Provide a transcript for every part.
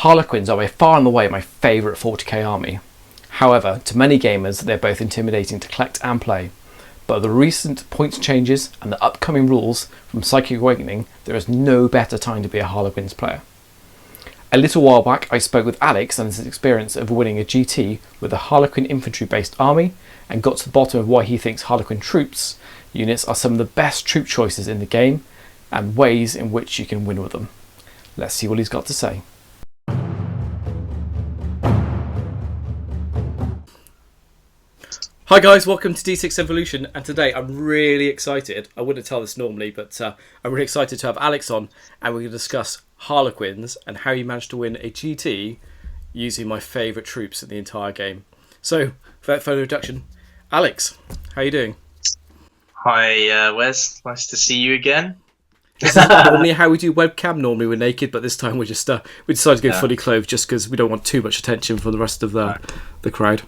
Harlequins are by far and away my favourite 40k army. However, to many gamers they're both intimidating to collect and play. But with the recent points changes and the upcoming rules from Psychic Awakening, there is no better time to be a Harlequins player. A little while back I spoke with Alex and his experience of winning a GT with a Harlequin infantry based army and got to the bottom of why he thinks Harlequin Troupes units are some of the best troop choices in the game and ways in which you can win with them. Let's see what he's got to say. Hi guys, welcome to D6 Evolution, and today I'm really excited. I wouldn't tell this normally, but I'm really excited to have Alex on, and we're going to discuss Harlequins and how you managed to win a GT using my favourite troops in the entire game. So, without further introduction, Alex, how are you doing? Hi Wes, nice to see you again. This is not normally how we do webcam. Normally we're naked, but this time we decided to go fully clothed just because we don't want too much attention from the rest of the crowd.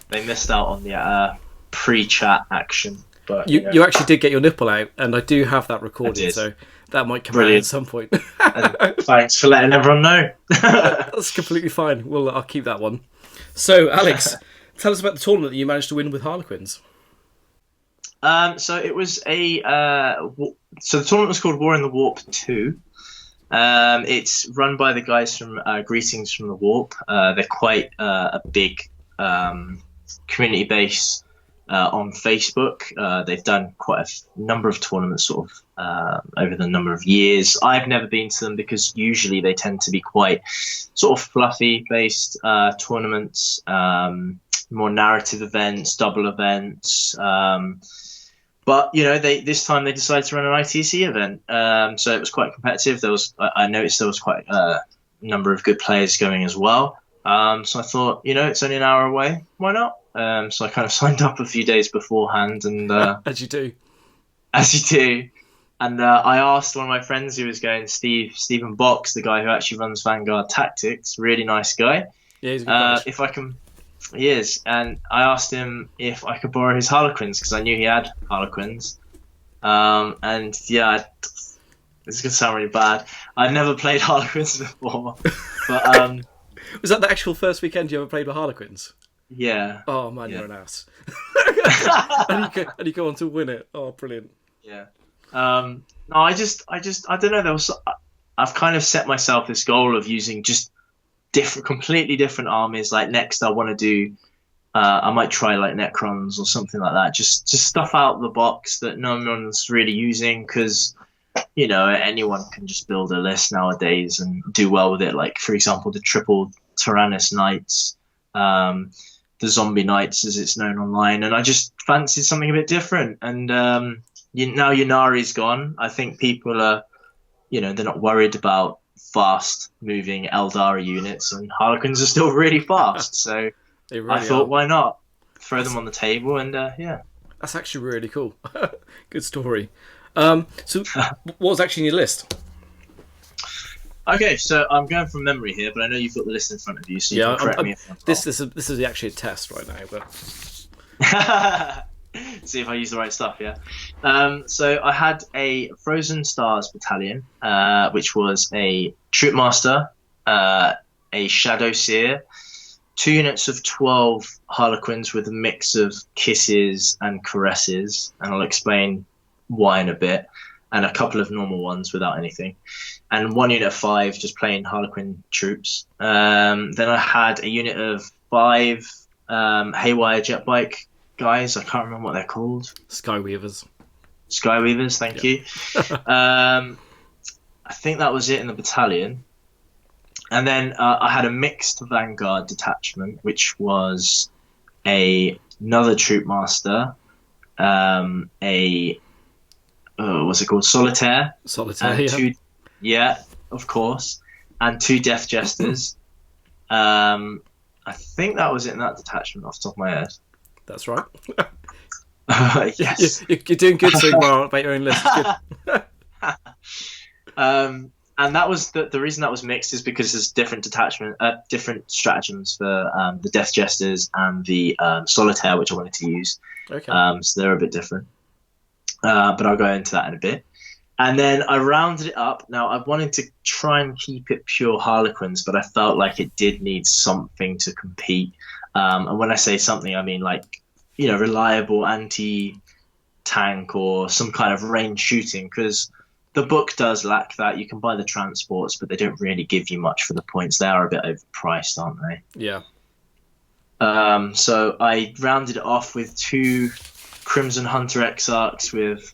They missed out on the pre-chat action, but you actually did get your nipple out, and I do have that recorded, so that might come out at some point. And thanks for letting everyone know. That's completely fine. Well, I'll keep that one. So, Alex, tell us about the tournament that you managed to win with Harlequins. So it was so the tournament was called War in the Warp 2. It's run by the guys from Greetings from the Warp. They're quite a big community base on Facebook. They've done quite a number of tournaments sort of over the number of years. I've never been to them because usually they tend to be quite sort of fluffy based tournaments, more narrative events, double events. But this time they decided to run an ITC event, so it was quite competitive. I noticed there was quite a number of good players going as well. So I thought, it's only an hour away. Why not? So I kind of signed up a few days beforehand, and as you do. And I asked one of my friends who was going, Stephen Box, the guy who actually runs Vanguard Tactics, really nice guy. Yeah, he's a good guy. If I can. He is, and I asked him if I could borrow his Harlequins because I knew he had Harlequins. And yeah, it's gonna sound really bad. I've never played Harlequins before, but was that the actual first weekend you ever played with Harlequins? Yeah. Oh man, yeah. You're an ass. and you go on to win it. Oh, brilliant. Yeah. No, I don't know. I've kind of set myself this goal of using just completely different armies. Like next I want to do I might try like Necrons or something like that, just stuff out of the box that no one's really using, because anyone can just build a list nowadays and do well with it. Like for example the triple Tyrannus Knights, the Zombie Knights as it's known online, and I just fancied something a bit different. And now Yunari's gone, I think people are they're not worried about fast moving Eldari units, and Harlequins are still really fast, so I thought why not throw them on the table. And yeah, that's actually really cool. Good story. So what was actually in your list? Okay, so I'm going from memory here, but I know you've got the list in front of you, so you can correct me if I'm wrong. This is actually a test right now, but see if I use the right stuff. Yeah. So I had a Frozen Stars battalion, which was a Troop Master, a Shadow Seer, 2 units of 12 Harlequins with a mix of kisses and caresses, and I'll explain why in a bit, and a couple of normal ones without anything, and 1 unit of 5 just plain Harlequin troops. Then I had a unit of 5 Haywire jet bike guys. I can't remember what they're called. Skyweavers, thank you. I think that was it in the battalion. And then I had a mixed Vanguard detachment, which was another Troop Master, what's it called? Solitaire. Solitaire, yeah, of course. And 2 Death Jesters. I think that was it in that detachment off the top of my head. That's right. Yes. You're doing good so far about your own list. And that was the reason that was mixed is because there's different stratagems for the Death Jesters and the Solitaire, which I wanted to use. Okay. So they're a bit different. But I'll go into that in a bit. And then I rounded it up. Now, I wanted to try and keep it pure Harlequins, but I felt like it did need something to compete. And when I say something, I mean like, reliable anti-tank or some kind of range shooting, because the book does lack that. You can buy the transports, but they don't really give you much for the points. They are a bit overpriced, aren't they? Yeah. So I rounded it off with 2 Crimson Hunter Exarchs with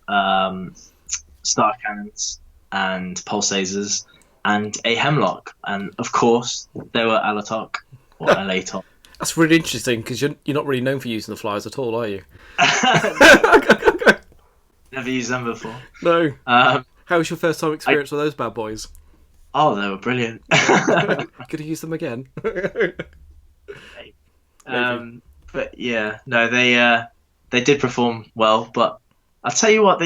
Star Cannons and Pulsazers and a Hemlock. And of course, they were Alatok or Alatok. That's really interesting because you're not really known for using the flyers at all, are you? Never used them before. No. How was your first time experience with those bad boys? Oh, they were brilliant. Could you use them again? But yeah, no, they did perform well. But I'll tell you what,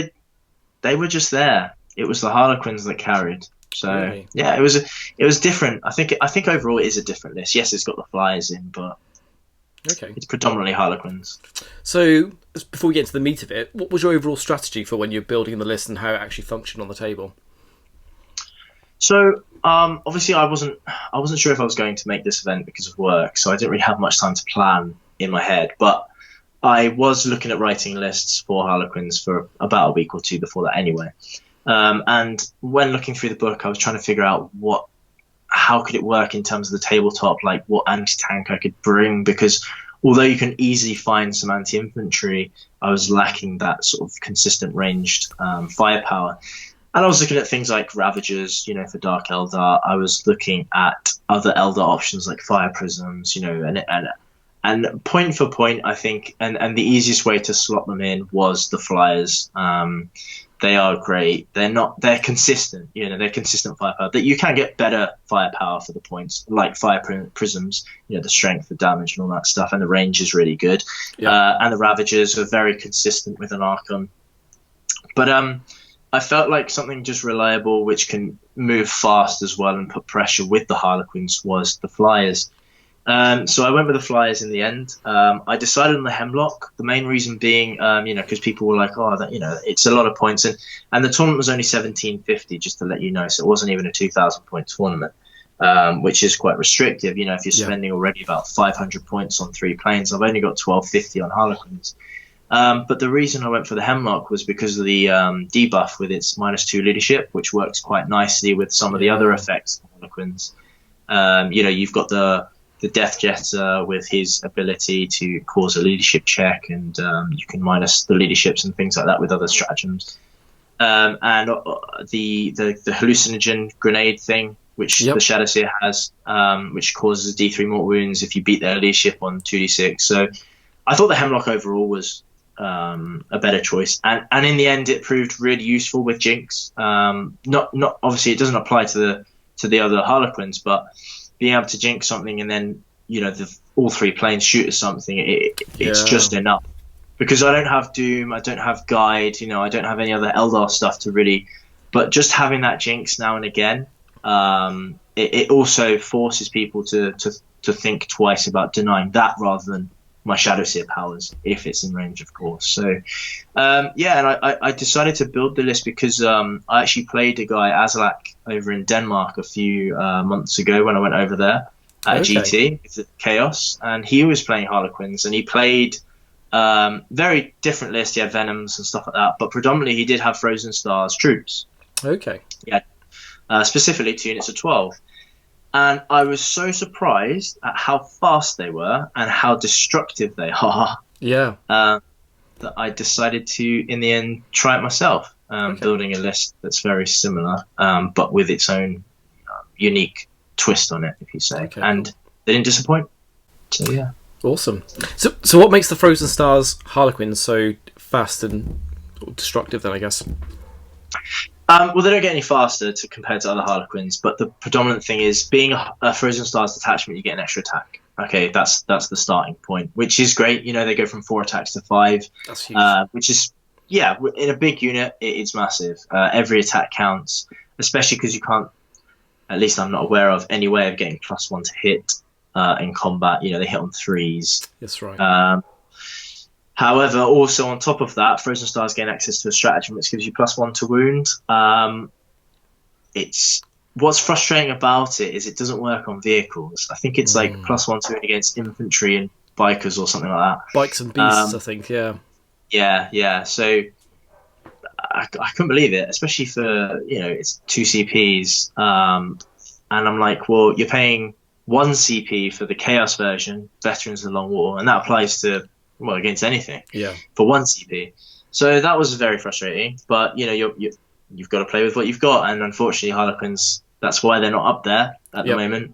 they were just there. It was the Harlequins that carried. So really? Yeah, it was different. I think overall it is a different list. Yes, it's got the flyers in, but it's predominantly Harlequins. So before we get into the meat of it, what was your overall strategy for when you're building the list and how it actually functioned on the table? So obviously I wasn't sure if I was going to make this event because of work, so I didn't really have much time to plan in my head. But I was looking at writing lists for Harlequins for about a week or two before that anyway. And when looking through the book, I was trying to figure out how could it work in terms of the tabletop, like what anti-tank I could bring, because although you can easily find some anti-infantry, I was lacking that sort of consistent ranged firepower. And I was looking at things like Ravagers, for Dark Eldar. I was looking at other Eldar options like Fire Prisms, and point for point, I think, and the easiest way to slot them in was the flyers. They are great. They're consistent. They're consistent firepower. That you can get better firepower for the points, like Fire Prisms. The strength, the damage, and all that stuff, and the range is really good. Yeah. And the Ravagers are very consistent with an Archon. But I felt like something just reliable, which can move fast as well and put pressure with the Harlequins, was the flyers. So I went with the flyers in the end. I decided on the Hemlock. The main reason being, because people were like, it's a lot of points, and the tournament was only 1750, just to let you know. So it wasn't even a 2,000 point tournament, which is quite restrictive. If you're spending already about 500 points on 3 planes, I've only got 1250 on Harlequins. But the reason I went for the Hemlock was because of the debuff with its -2 leadership, which works quite nicely with some of the other effects of Harlequins. You've got the Death Jetter with his ability to cause a leadership check, and you can minus the leaderships and things like that with other stratagems. And the hallucinogen grenade thing, which the Shadowseer has, which causes D3 mortal wounds if you beat their leadership on 2d6. So I thought the Hemlock overall was a better choice, and in the end it proved really useful with Jinx. Not obviously it doesn't apply to the other Harlequins, but being able to Jinx something and then all 3 planes shoot at something, it's just enough. Because I don't have Doom, I don't have Guide, I don't have any other Eldar stuff to really, but just having that Jinx now and again, it also forces people to think twice about denying that rather than my Shadowseer powers, if it's in range, of course. So, and I decided to build the list because I actually played a guy, Azlak, over in Denmark a few months ago when I went over there at GT, it's at Chaos, and he was playing Harlequins, and he played very different list. He had Venoms and stuff like that, but predominantly he did have Frozen Stars Troops. Okay. Yeah, specifically 2 units of 12. And I was so surprised at how fast they were and how destructive they are. Yeah. That I decided to, in the end, try it myself, building a list that's very similar, but with its own unique twist on it, if you say. Okay. And they didn't disappoint. So, yeah. Awesome. So what makes the Frozen Stars Harlequins so fast and destructive then, I guess? Well, they don't get any faster compared to other Harlequins, but the predominant thing is being a Frozen Stars detachment, you get an extra attack. Okay, that's the starting point, which is great. They go from 4 attacks to 5. That's huge. Which is, in a big unit, it's massive. Every attack counts, especially because you can't, at least I'm not aware of, any way of getting +1 to hit in combat. They hit on 3s. That's right. However, also on top of that, Frozen Stars gain access to a stratagem which gives you +1 to wound. It's what's frustrating about it is it doesn't work on vehicles. I think it's like +1 to wound against infantry and bikers or something like that. Bikes and beasts, I think. Yeah. Yeah. So I couldn't believe it, especially for it's 2 CPs. And I'm like, well, you're paying 1 CP for the Chaos version, Veterans of the Long War, and that applies to against anything. Yeah. For 1 CP. So that was very frustrating. But you've got to play with what you've got, and unfortunately, Harlequins. That's why they're not up there at the moment.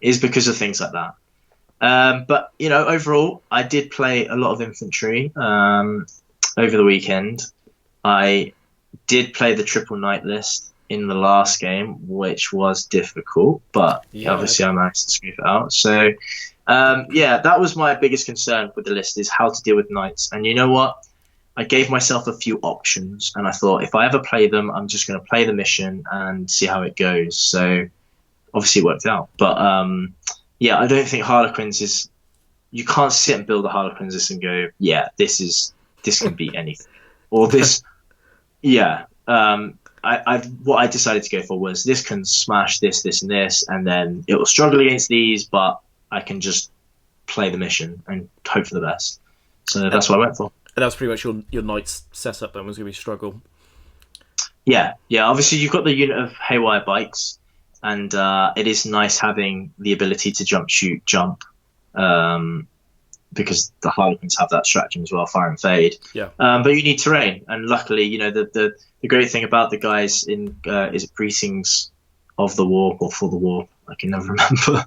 Is because of things like that. But overall, I did play a lot of infantry over the weekend. I did play the triple knight list in the last game, which was difficult, but obviously I managed to smooth it out. So, that was my biggest concern with the list, is how to deal with knights. And you know what? I gave myself a few options, and I thought if I ever play them, I'm just going to play the mission and see how it goes. So, obviously it worked out. But, I don't think Harlequins is... You can't sit and build a Harlequins list and go, this can beat anything. Or this... what I decided to go for was this can smash this, and this, and then it will struggle against these, but I can just play the mission and hope for the best. So that's what I went for. And that was pretty much your knight's setup then, was going to be struggle. Yeah. Obviously, you've got the unit of Haywire bikes, and it is nice having the ability to jump, shoot, jump, because the Harlequins have that stratagem as well, fire and fade. Yeah. But you need terrain, and luckily, the great thing about the guys in is it Precincts of the War or for the War? I can never remember.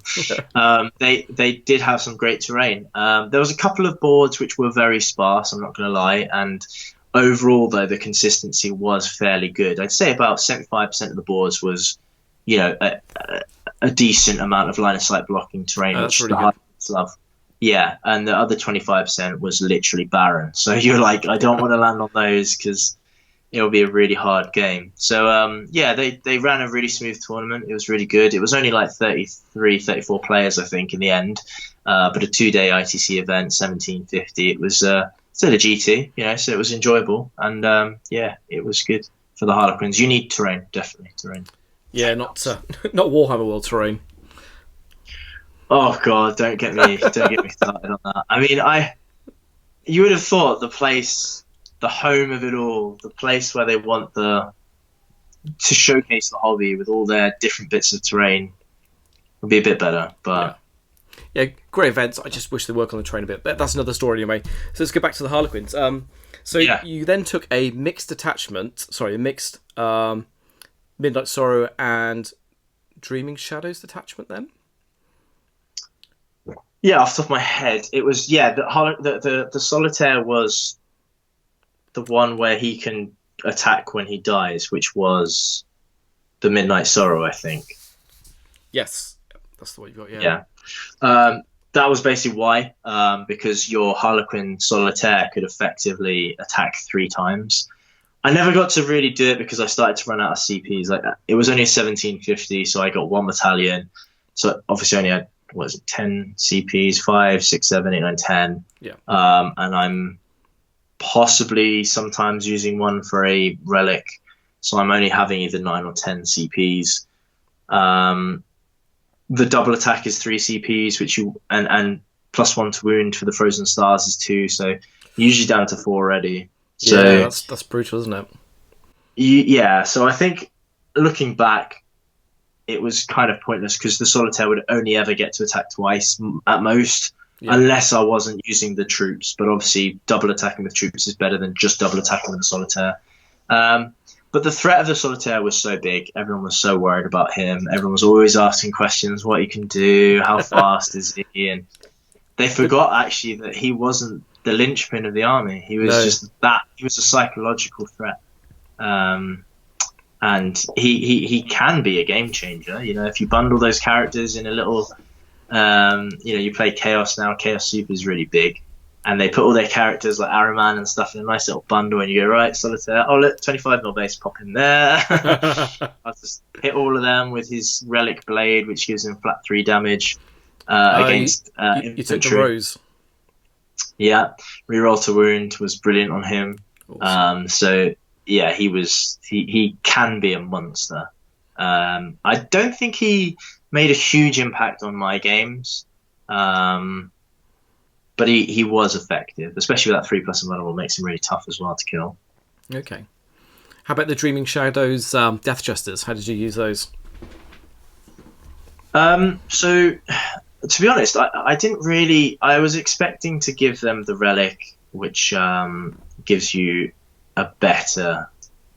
They did have some great terrain. There was a couple of boards which were very sparse, I'm not going to lie, and overall though the consistency was fairly good. I'd say about 75% of the boards was, a decent amount of line of sight blocking terrain, which really the Harlequins love. Yeah, and the other 25% was literally barren. So you're like, I don't want to land on those because it'll be a really hard game. So, they ran a really smooth tournament. It was really good. It was only like 33, 34 players, I think, in the end. But a 2-day ITC event, 1750. It was still a GT, so it was enjoyable. And, it was good for the Harlequins. You need terrain, definitely terrain. Yeah, not Warhammer World terrain. Oh God! Don't get me started on that. I mean, you would have thought the place, the home of it all, the place where they want to showcase the hobby with all their different bits of terrain, would be a bit better. But yeah, great events. I just wish they work on the terrain a bit. But that's another story anyway. So let's go back to the Harlequins. You then took a mixed Midnight Sorrow and Dreaming Shadows detachment then. Yeah, off the top of my head, it was the Solitaire was the one where he can attack when he dies, which was the Midnight Sorrow, I think. Yes, that's the one you got. Yeah. That was basically why, because your Harlequin Solitaire could effectively attack 3 times. I never got to really do it because I started to run out of CPs. Like it was only 1750, so I got 1 battalion. So obviously I only had 10 CPs, 5, 6, 7, 8, 9, 10. Yeah. And I'm possibly sometimes using one for a relic, so I'm only having either 9 or 10 CPs. The double attack is 3 CPs, which and +1 to wound for the Frozen Stars is 2, so usually down to 4 already. So yeah, that's brutal, isn't it? Yeah, so I think looking back, it was kind of pointless because the Solitaire would only ever get to attack twice at most, unless I wasn't using the troops. But obviously, double attacking with troops is better than just double attacking with the Solitaire. But the threat of the Solitaire was so big. Everyone was so worried about him. Everyone was always asking questions, what he can do, how fast is he? And they forgot, actually, that he wasn't the linchpin of the army. He was just that. He was a psychological threat. And he can be a game changer. If you bundle those characters in a little, you play Chaos now. Chaos Super is really big, and they put all their characters like Araman and stuff in a nice little bundle. And you go, right, Solitaire. Oh, look, 25 mil base, pop in there. I'll just hit all of them with his Relic Blade, which gives him flat 3 damage against you took the Rose. Yeah, reroll to wound was brilliant on him. Awesome. So yeah, he can be a monster. I don't think he made a huge impact on my games, but he was effective, especially with that 3+ invulnerable makes him really tough as well to kill. Okay. How about the Dreaming Shadows Death Jesters? How did you use those? So to be honest, I didn't really. I was expecting to give them the relic, which gives you a better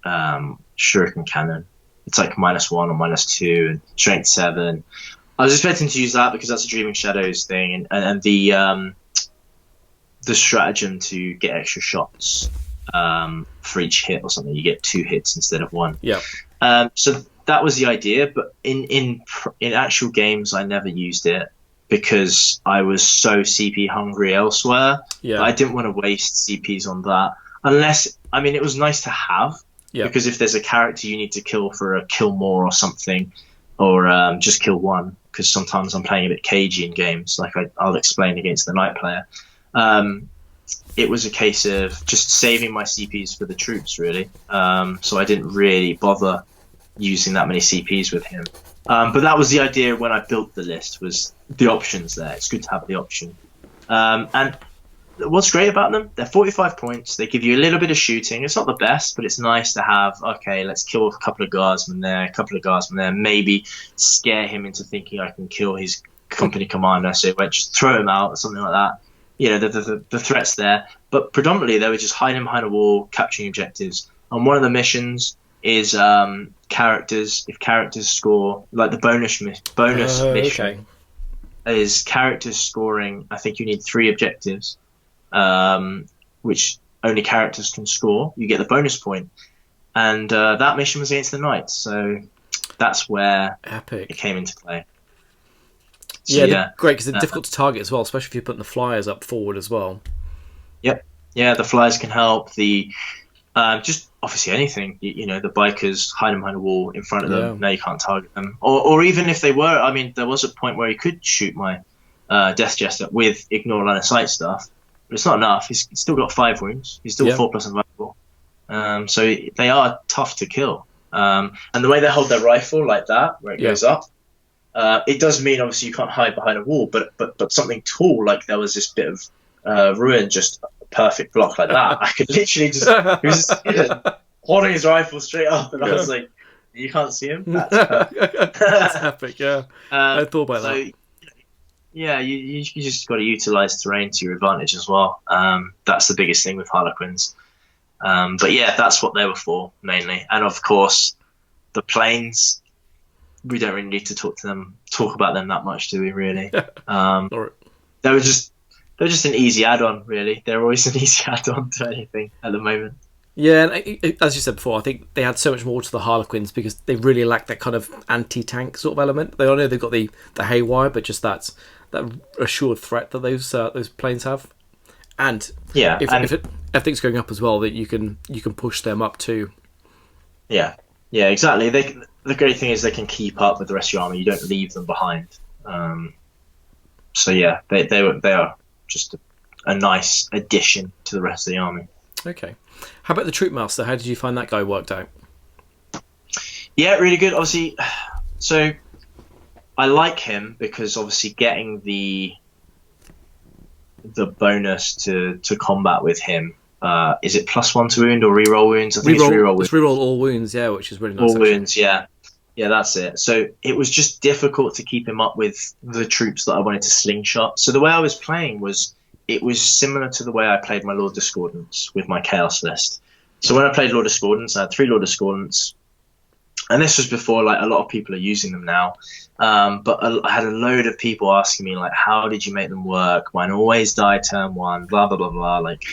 shuriken cannon. It's like -1 or -2 and strength 7. I was expecting to use that because that's a Dreaming Shadows thing, and the stratagem to get extra shots for each hit or something. You get 2 hits instead of 1. Yeah. So that was the idea, but in actual games, I never used it because I was so CP hungry elsewhere. Yeah. I didn't want to waste CPs on that. Unless, I mean, it was nice to have, because if there's a character you need to kill for a kill more or something, or just kill one, because sometimes I'm playing a bit cagey in games, like I'll explain against the Night Player. It was a case of just saving my CPs for the troops, really. So I didn't really bother using that many CPs with him. But that was the idea when I built the list, was the options there. It's good to have the option. And what's great about them, they're 45 points. They give you a little bit of shooting. It's not the best, but it's nice to have, okay, let's kill a couple of guardsmen there, a couple of guardsmen there, maybe scare him into thinking I can kill his company commander, so just throw him out or something like that. You know, the threat's there. But predominantly, they were just hiding behind a wall, capturing objectives. And one of the missions is characters. If characters score, like the bonus mission is characters scoring, I think you need 3 objectives, which only characters can score. You get the bonus point. And that mission was against the Knights, so that's where it came into play. So, yeah, great, because they're difficult to target as well, especially if you're putting the flyers up forward as well. Yep. Yeah, the flyers can help. The just obviously anything, you know, the bikers hiding behind a wall in front of them. Now you can't target them, or even if they were. I mean, there was a point where he could shoot my Death Jester with ignore line of sight stuff, but it's not enough. He's still got 5 wounds. He's still 4+ invulnerable. So they are tough to kill. And the way they hold their rifle like that, where it goes up, it does mean obviously you can't hide behind a wall, but something tall, like there was this bit of ruin, just a perfect block like that. I could literally just, he was just holding his rifle straight up, and I was like, you can't see him? That's perfect. That's epic, yeah. I thought about that. Yeah, you just got to utilize terrain to your advantage as well. That's the biggest thing with Harlequins. But yeah, that's what they were for mainly. And of course, the planes, we don't really need to talk about them that much, do we? Really? They were just an easy add-on, really. They're always an easy add-on to anything at the moment. Yeah, and as you said before, I think they had so much more to the Harlequins because they really lack that kind of anti-tank sort of element. I know they've got the haywire, but just that assured threat that those planes have. And if everything's going up as well, that you can push them up too. Yeah, exactly. The great thing is they can keep up with the rest of your army. You don't leave them behind. So yeah, they are just a nice addition to the rest of the army. Okay. How about the Troop Master? How did you find that guy worked out? Yeah, really good. Obviously, so I like him because obviously getting the bonus to combat with him. Is it +1 to wound or reroll wounds? I think it's reroll wounds. It's reroll all wounds, yeah, which is really nice. All wounds, yeah. Yeah, that's it. So it was just difficult to keep him up with the troops that I wanted to slingshot. So the way I was playing it was similar to the way I played my Lord Discordance with my Chaos list. So when I played Lord Discordance, I had 3 Lord Discordance. And this was before, like, a lot of people are using them now. But I had a load of people asking me, like, how did you make them work? Mine always die turn 1, blah, blah, blah, blah. Like,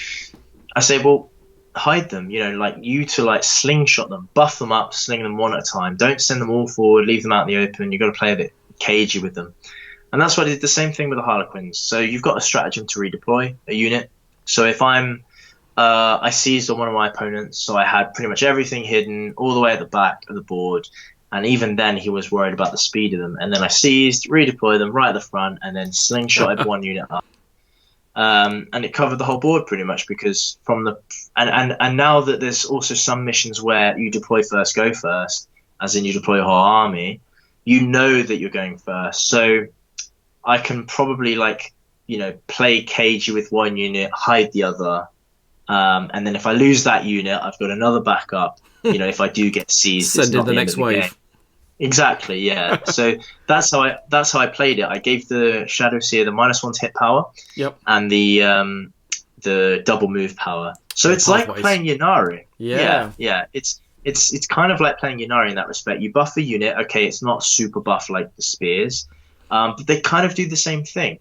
I say, well, hide them, you to, like, slingshot them, buff them up, sling them one at a time. Don't send them all forward, leave them out in the open. You've got to play a bit cagey with them. And that's why I did the same thing with the Harlequins. So you've got a stratagem to redeploy a unit. So if I seized on one of my opponents, so I had pretty much everything hidden all the way at the back of the board. And even then, he was worried about the speed of them. And then I seized, redeploy them right at the front, and then slingshotted one unit up. And it covered the whole board pretty much because and now that there's also some missions where you deploy first, go first, as in you deploy a whole army, you know that you're going first. So I can probably play cagey with one unit, hide the other, and then if I lose that unit, I've got another backup. If I do get seized, send in the next wave. Game. Exactly, yeah. So that's how I played it. I gave the Shadowseer the -1 to hit power, and the double move power. So it's like playing Ynnari. Yeah. It's kind of like playing Ynnari in that respect. You buff a unit. Okay, it's not super buff like the spears, but they kind of do the same thing.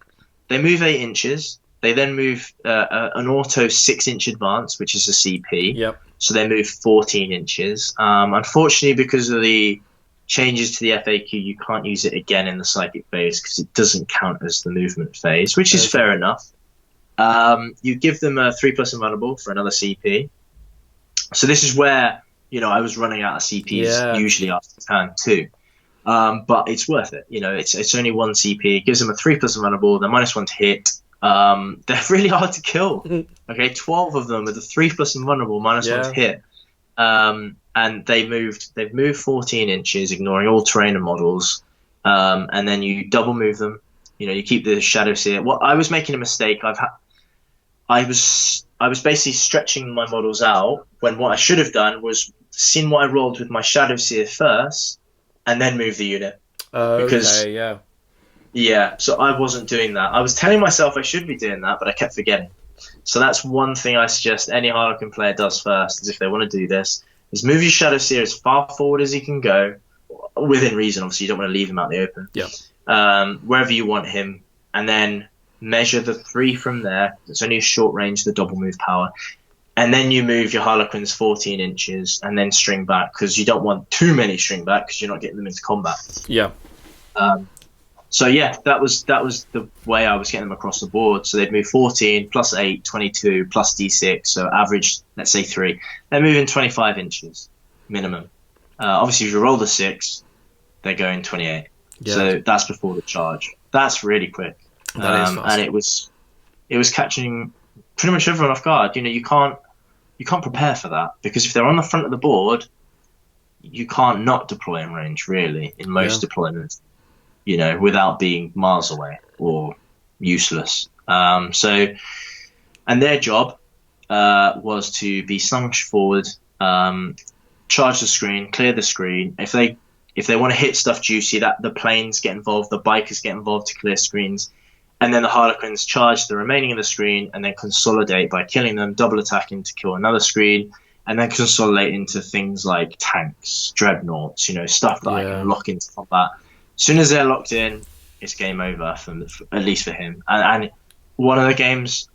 They move 8 inches. They then move an auto 6-inch advance, which is a CP. Yep. So they move 14 inches. Unfortunately, because of the changes to the FAQ, you can't use it again in the psychic phase because it doesn't count as the movement phase, which is fair enough. You give them a 3+ invulnerable for another CP. So this is where I was running out of CPs usually after turn 2. But it's worth it. It's only 1 CP. It gives them a 3+ invulnerable. They're -1 to hit. They're really hard to kill. Okay, 12 of them with a 3+ invulnerable, -1 to hit. And they've moved 14 inches, ignoring all terrain and models. And then you double move them. You keep the Shadowseer. Well, I was making a mistake. I was basically stretching my models out when what I should have done was seen what I rolled with my Shadowseer first, and then move the unit. So I wasn't doing that. I was telling myself I should be doing that, but I kept forgetting. So that's one thing I suggest any Harlequin player does first, is if they want to do this, is move your Shadowseer as far forward as he can go, within reason. Obviously, you don't want to leave him out in the open. Wherever you want him, and then measure the 3 from there. It's only a short range, the double move power. And then you move your Harlequins 14 inches and then string back, because you don't want too many string back because you're not getting them into combat. So yeah, that was the way I was getting them across the board. So they'd move 14 plus 8, 22 plus D6, so average, let's say 3. They're moving 25 inches minimum. Obviously, if you roll the 6, they're going 28. So that's before the charge. That's really quick. And it was catching pretty much everyone off guard. You can't prepare for that, because if they're on the front of the board, you can't not deploy in range, really, in most deployments, without being miles away or useless. And their job was to be slunged forward, charge the screen, clear the screen. If they want to hit stuff juicy, that the planes get involved, the bikers get involved to clear screens. And then the Harlequins charge the remaining of the screen and then consolidate by killing them, double attacking to kill another screen, and then consolidate into things like tanks, dreadnoughts, stuff that I can lock into combat. As soon as they're locked in, it's game over, at least for him. And one of the games,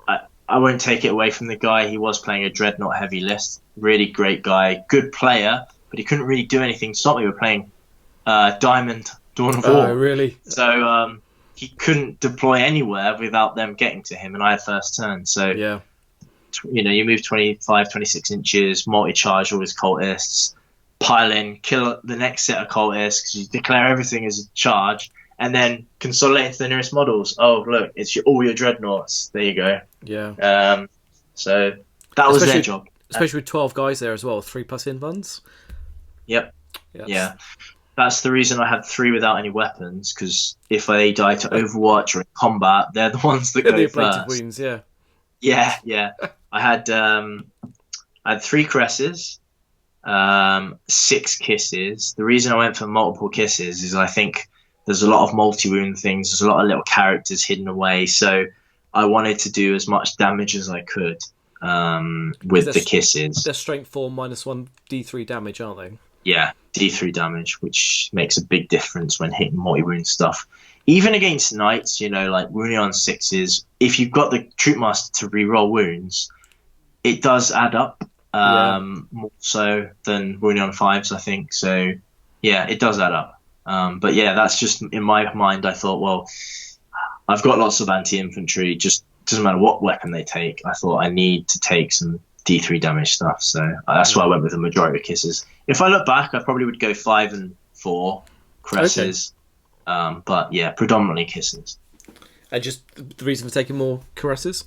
I won't take it away from the guy. He was playing a dreadnought heavy list. Really great guy, good player, but he couldn't really do anything to stop me. We were playing Diamond Dawn of War. Oh, really? So he couldn't deploy anywhere without them getting to him, and I had first turn. So, you move 25, 26 inches, multi-charge all his cultists, pile in, kill the next set of cultists, because you declare everything as a charge, and then consolidate into the nearest models. Oh, look, it's all your dreadnoughts. There you go. So that was their job. Especially with 12 guys there as well, 3+ invuns. Yep. Yeah. That's the reason I had 3 without any weapons, because if they die to Overwatch or in combat, they're the ones that go first. Wounds, Yeah. I had 3 caresses, 6 kisses. The reason I went for multiple kisses is I think there's a lot of multi-wound things. There's a lot of little characters hidden away, so I wanted to do as much damage as I could with the kisses. They're strength 4 -1 D3 damage, aren't they? Yeah, D3 damage, which makes a big difference when hitting multi-wound stuff. Even against knights, like wounding on 6s, if you've got the Troop Master to re-roll wounds, it does add up more so than wounding on 5s, I think. So, yeah, it does add up. But yeah, that's just, in my mind, I thought, well, I've got lots of anti-infantry, just doesn't matter what weapon they take. I thought I need to take some D3 damage stuff, so that's why I went with the majority of kisses. If I look back, I probably would go 5 and 4 caresses, but yeah, predominantly kisses. And just the reason for taking more caresses?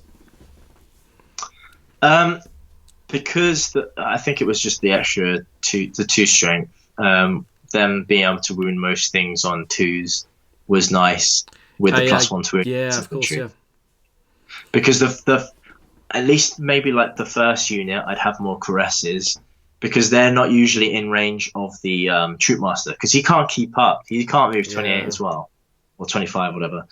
Because I think it was just the extra two strength. Them being able to wound most things on 2s was nice with the +1 to wound. Yeah, of course, yeah. Because the at least maybe like the first unit, I'd have more caresses because they're not usually in range of the Troop Master because he can't keep up. He can't move 28 as well, or 25, whatever.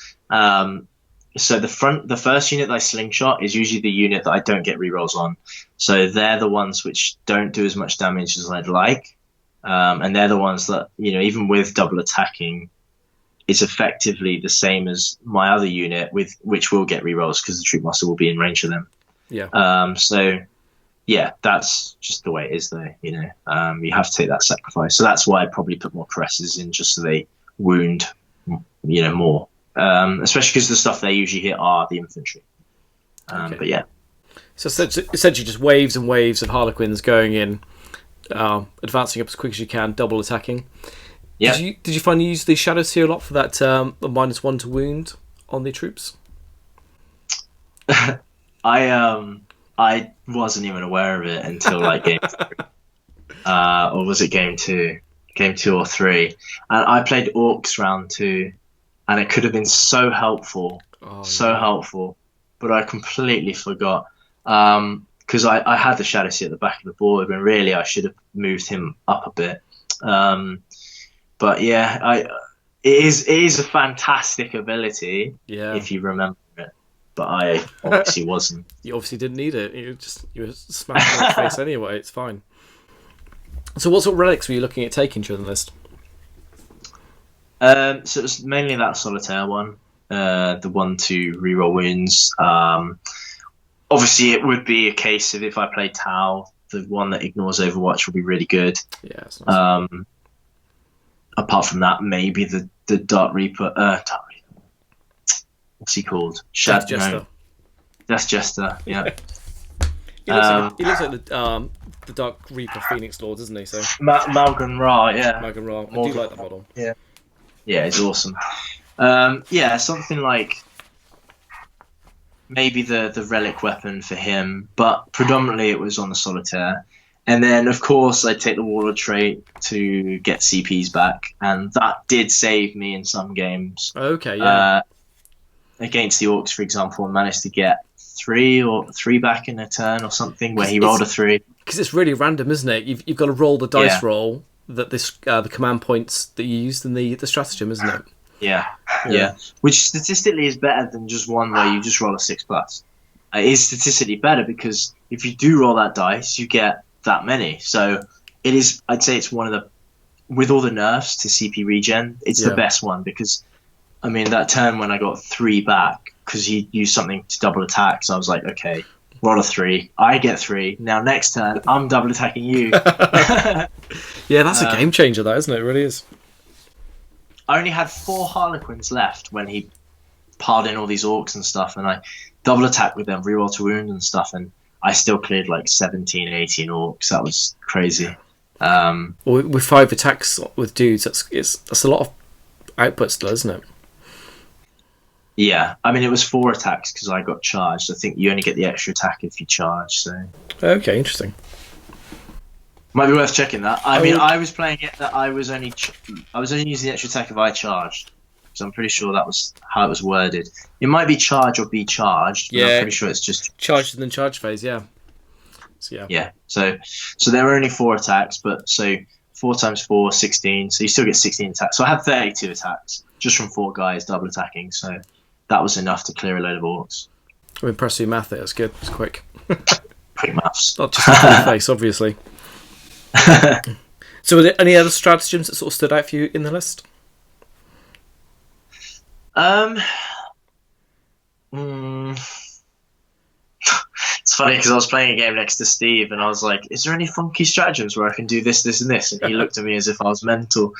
So the first unit that I slingshot is usually the unit that I don't get rerolls on. So they're the ones which don't do as much damage as I'd like. And they're the ones that, even with double attacking, is effectively the same as my other unit, which will get rerolls because the Troop Master will be in range of them. Yeah. So, yeah, that's just the way it is, though. You have to take that sacrifice. So that's why I probably put more caresses in, just so they wound, more. Especially because the stuff they usually hit are the infantry. But yeah. So essentially just waves and waves of Harlequins going in, advancing up as quick as you can, double attacking. Yeah. Did you find you used the Shadow Seal a lot for that -1 to wound on the troops? I wasn't even aware of it until like game 3. Or was it game 2? Game 2 or 3. And I played Orcs round 2, and it could have been so helpful. Helpful. But I completely forgot. Because I had the Shadow Sea at the back of the board when really I should have moved him up a bit. But yeah, it is a fantastic ability if you remember it. But I obviously wasn't. You obviously didn't need it. You were smashing in the face anyway. It's fine. So what sort of relics were you looking at taking during the list? So it was mainly that Solitaire one, the 1/2 reroll wounds. Obviously, it would be a case of if I play Tau, the one that ignores Overwatch will be really good. Yeah, that's nice. Apart from that, maybe the Dark Reaper. What's he called? That's Jester. No. That's Jester. Yeah. he looks like the Dark Reaper Phoenix Lord, doesn't he? So Malgan Ra. Yeah. Malgan Ra. I do like that model. Yeah. Yeah, it's awesome. Something like. Maybe the relic weapon for him, but predominantly it was on the Solitaire. And then, of course, I take the Warlord trait to get CPs back, and that did save me in some games. Okay, yeah. Against the Orcs, for example, I managed to get 3 back in a turn or something where he rolled a 3. Because it's really random, isn't it? You've got to roll the dice roll that the command points that you used in the stratagem, isn't it? Yeah. Which statistically is better than just one where you just roll a 6+. It is statistically better because if you do roll that dice, you get that many. So it is. I'd say it's one of the, with all the nerfs to CP regen, it's the best one because, I mean, that turn when I got 3 back because he used something to double attack, so I was like, okay, roll a 3, I get 3. Now next turn, I'm double attacking you. Yeah, that's a game changer, that, isn't it? It really is. I only had 4 Harlequins left when he piled in all these Orcs and stuff, and I double attacked with them, reroll to wound and stuff, and I still cleared like 17, 18 Orcs. That was crazy. Well, with 5 attacks with dudes, that's a lot of output still, isn't it? Yeah, I mean, it was 4 attacks because I got charged. I think you only get the extra attack if you charge. So okay, interesting. Might be worth checking that. I mean, I was playing it that I was only using the extra attack if I charged, because I'm pretty sure that was how it was worded. It might be charge or be charged. But I'm pretty sure it's just charged and then charge phase. Yeah. So, yeah. So there were only 4 attacks, but so 4 times 4, 16. So you still get 16 attacks. So I had 32 attacks just from 4 guys double attacking. So that was enough to clear a load of Orcs. I'm impressed with your math there. It's good. It's quick. Quick maths. Not just a face, obviously. So were there any other stratagems that sort of stood out for you in the list? It's funny because I was playing a game next to Steve and I was like, is there any funky stratagems where I can do this, this and this? And he looked at me as if I was mental.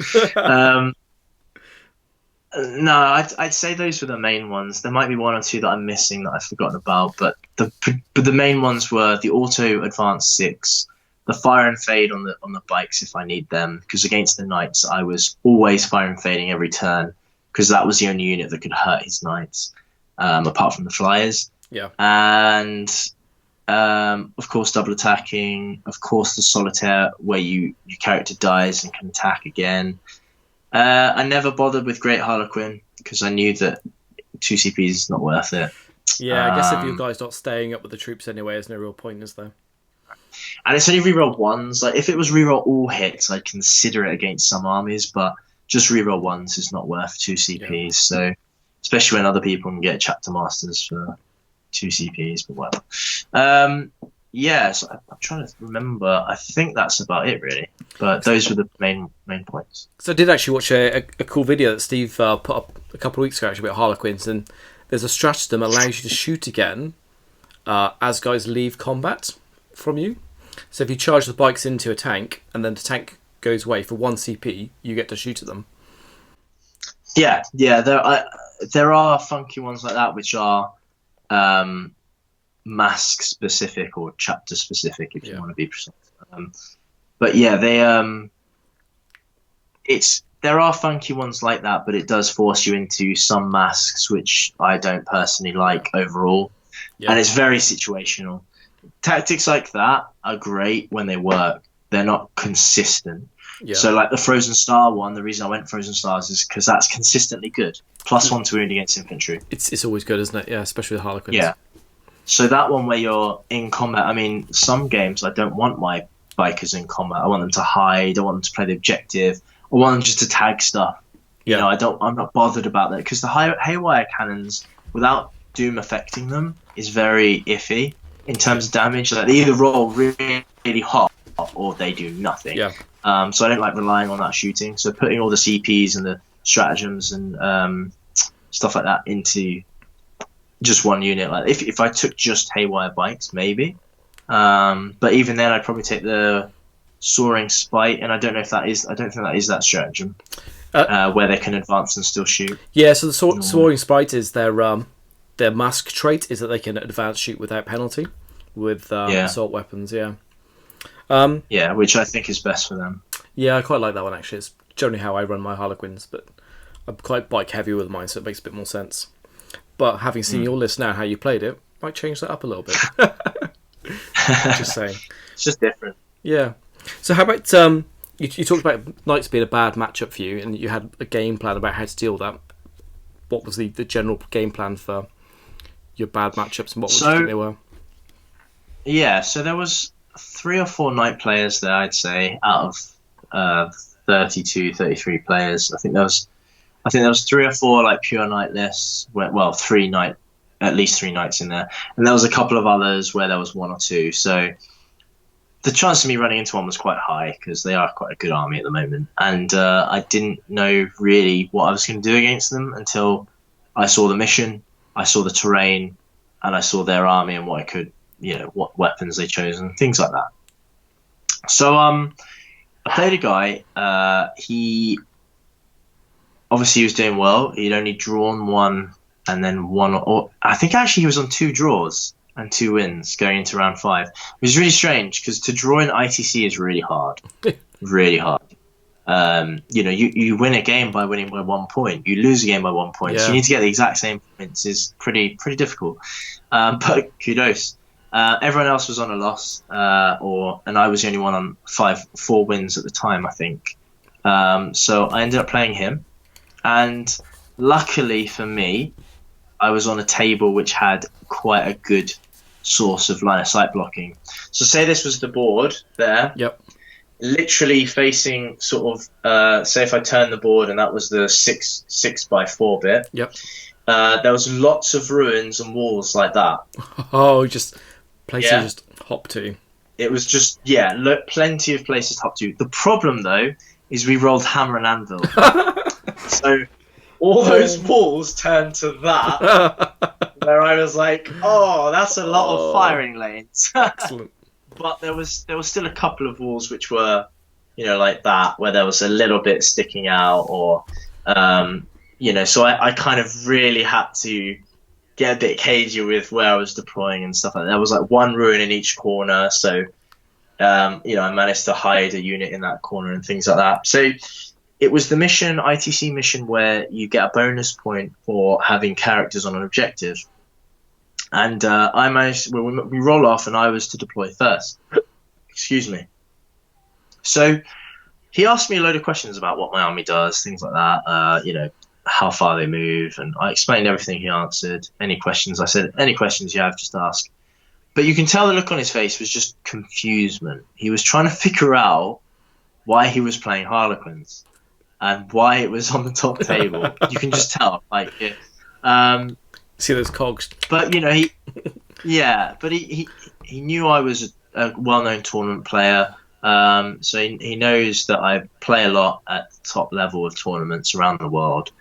No, I'd say those were the main ones. There might be 1 or 2 that I'm missing that I've forgotten about, but the main ones were the auto advance 6, the fire and fade on the bikes if I need them, because against the knights I was always fire and fading every turn because that was the only unit that could hurt his knights. apart from the flyers. Yeah. And of course, double attacking. Of course, the solitaire where your character dies and can attack again. I never bothered with Great Harlequin because I knew that 2 CPs is not worth it. Yeah, I guess if you guys not staying up with the troops anyway, there's no real point, is there? And it's only reroll ones. Like if it was reroll all hits, I'd consider it against some armies, but just reroll ones is not worth 2 CPs. Yeah. So especially when other people can get chapter masters for 2 CPs, but whatever. So I'm trying to remember. I think that's about it, really. But those were the main points. So I did actually watch a cool video that Steve put up a couple of weeks ago, actually, about Harlequins, and there's a stratagem that allows you to shoot again as guys leave combat from you. So if you charge the bikes into a tank, and then the tank goes away for 1 CP, you get to shoot at them. Yeah. There are funky ones like that, which are mask specific or chapter specific, if you want to be precise. But yeah, there are funky ones like that, but it does force you into some masks, which I don't personally like overall. Yeah. And it's very situational. Tactics like that are great when they work. They're not consistent. Yeah. So like the Frozen Star one, the reason I went Frozen Stars is because that's consistently good. +1 to wound against infantry. It's always good, isn't it? Yeah, especially with Harlequins. Yeah. So that one where you're in combat, I mean, some games I don't want my bikers in combat. I want them to hide. I want them to play the objective. I want them just to tag stuff. Yeah. You know, I'm not bothered about that because the haywire cannons, without Doom affecting them, is very iffy in terms of damage. Like they either roll really, really hot or they do nothing. Yeah. So I don't like relying on that shooting. So putting all the CPs and the stratagems and stuff like that into just one unit. Like if I took just haywire bikes, maybe. But even then, I'd probably take the soaring spite, and I don't think that is that stratagem where they can advance and still shoot. Yeah. So the soaring spite is their mask trait is that they can advance shoot without penalty with assault weapons. Yeah. Which I think is best for them. Yeah, I quite like that one actually. It's generally how I run my Harlequins, but I'm quite bike heavy with mine, so it makes a bit more sense. But having seen your list now, how you played it, might change that up a little bit. Just saying. It's just different. Yeah. So how about you talked about Knights being a bad matchup for you, and you had a game plan about how to deal with that. What was the general game plan for your bad matchups, and what do you think they were? Yeah, so there was 3 or 4 Knight players there, I'd say, out of 32, 33 players. I think there was 3 or 4 like pure Knight lists. Well, 3 Knight, at least 3 Knights in there, and there was a couple of others where there was 1 or 2. So the chance of me running into one was quite high because they are quite a good army at the moment, and I didn't know really what I was going to do against them until I saw the mission, I saw the terrain, and I saw their army and what I could, what weapons they chose and things like that. So I played a guy. He obviously was doing well. He'd only drawn 1 and then 1, or I think actually he was on 2 draws and 2 wins going into round 5. It was really strange because to draw in ITC is really hard. Really hard. You win a game by winning by 1 point. You lose a game by 1 point. Yeah. So you need to get the exact same points. Is pretty difficult. But kudos. Everyone else was on a loss, and I was the only one on 4 wins at the time, I think. So I ended up playing him, and luckily for me, I was on a table which had quite a good source of line of sight blocking. So say this was the board there. Yep. Literally facing sort of, say if I turn the board and that was the 6x4 bit. Yep. There was lots of ruins and walls like that. Oh, just places to just hop to. It was just, plenty of places to hop to. The problem, though, is we rolled hammer and anvil. So all those walls turned to that, where I was like, oh, that's a lot of firing lanes. Excellent. But there was still a couple of walls which were, like that, where there was a little bit sticking out, or, so I kind of really had to get a bit cagey with where I was deploying and stuff like that. There was like 1 ruin in each corner, so I managed to hide a unit in that corner and things like that. So it was the mission, ITC mission, where you get a bonus point for having characters on an objective. And I managed, we roll off, and I was to deploy first. Excuse me. So he asked me a load of questions about what my army does, things like that, you know, how far they move, and I explained everything. He answered any questions. I said, any questions you have, just ask. But you can tell the look on his face was just confusement. He was trying to figure out why he was playing Harlequins and why it was on the top table. You can just tell, like, see those cogs. But you know, he knew I was a well-known tournament player. So he knows that I play a lot at the top level of tournaments around the world,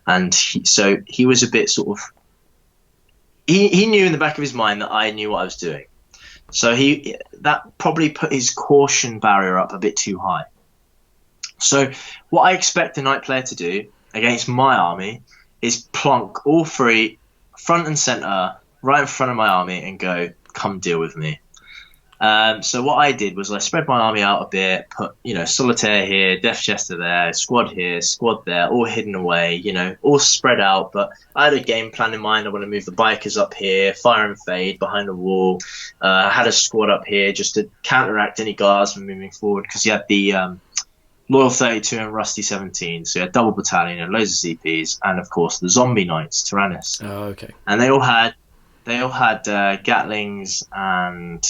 and so he was a bit sort of. He knew in the back of his mind that I knew what I was doing, so that probably put his caution barrier up a bit too high. So what I expect a knight player to do against my army is plonk all three front and center right in front of my army and go, "Come deal with me." So what I did was I spread my army out a bit, put, you know, Solitaire here, Death Jester there, squad here, squad there, all hidden away, you know, all spread out. But I had a game plan in mind. I want to move the bikers up here, fire and fade behind the wall. I had a squad up here just to counteract any guardsmen moving forward, because you had the Loyal 32 and Rusty 17. So you had double battalion and loads of CPs, and of course the zombie knights, Tyrannus. Oh, okay. And they all had Gatlings and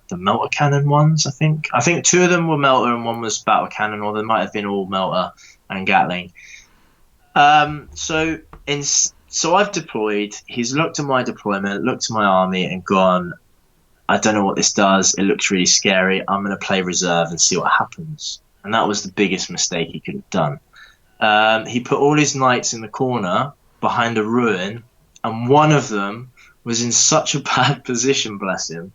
the melter cannon ones. I think two of them were melter and one was battle cannon, or they might have been all melter and Gatling. So I've deployed. He's looked at my deployment, looked at my army, and gone, I don't know what this does. It looks really scary. I'm going to play reserve and see what happens. And that was the biggest mistake he could have done. He put all his knights in the corner behind a ruin, and one of them was in such a bad position, bless him.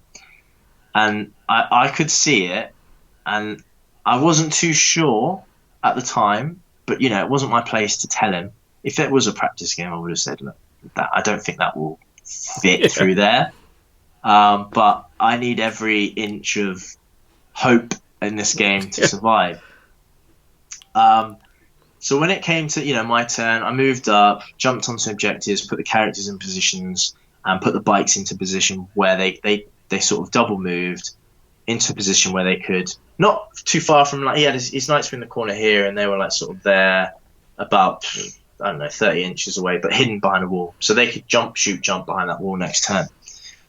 And I could see it, and I wasn't too sure at the time, but, you know, it wasn't my place to tell him. If it was a practice game, I would have said, look, I don't think that will fit through there. But I need every inch of hope in this game to survive. So when it came to, you know, my turn, I moved up, jumped onto objectives, put the characters in positions, and put the bikes into position where they sort of double moved into a position where they could, not too far from, like, he had his knights were in the corner here, and they were like sort of there about, I don't know, 30 inches away, but hidden behind a wall. So they could jump behind that wall next turn.